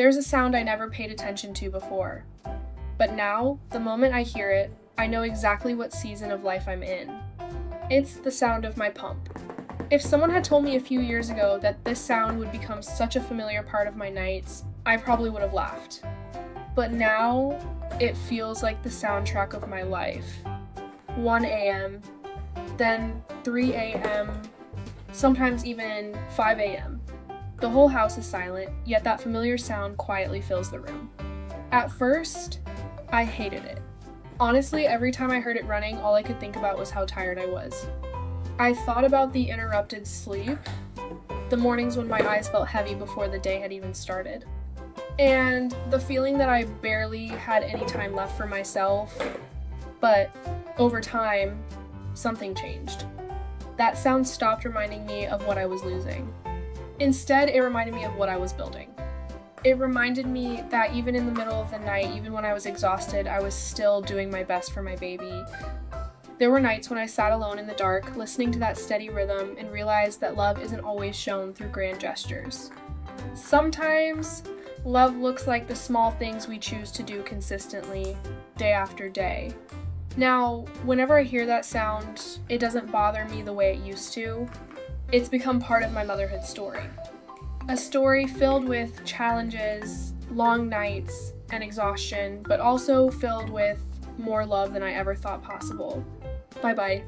There's a sound I never paid attention to before. But now, the moment I hear it, I know exactly what season of life I'm in. It's the sound of my pump. If someone had told me a few years ago that this sound would become such a familiar part of my nights, I probably would have laughed. But now, it feels like the soundtrack of my life. 1 a.m., then 3 a.m., sometimes even 5 a.m. The whole house is silent, yet that familiar sound quietly fills the room. At first, I hated it. Honestly, every time I heard it running, all I could think about was how tired I was. I thought about the interrupted sleep, the mornings when my eyes felt heavy before the day had even started, and the feeling that I barely had any time left for myself. But over time, something changed. That sound stopped reminding me of what I was losing. Instead, it reminded me of what I was building. It reminded me that even in the middle of the night, even when I was exhausted, I was still doing my best for my baby. There were nights when I sat alone in the dark, listening to that steady rhythm, and realized that love isn't always shown through grand gestures. Sometimes, love looks like the small things we choose to do consistently, day after day. Now, whenever I hear that sound, it doesn't bother me the way it used to. It's become part of my motherhood story. A story filled with challenges, long nights, and exhaustion, but also filled with more love than I ever thought possible. Bye-bye.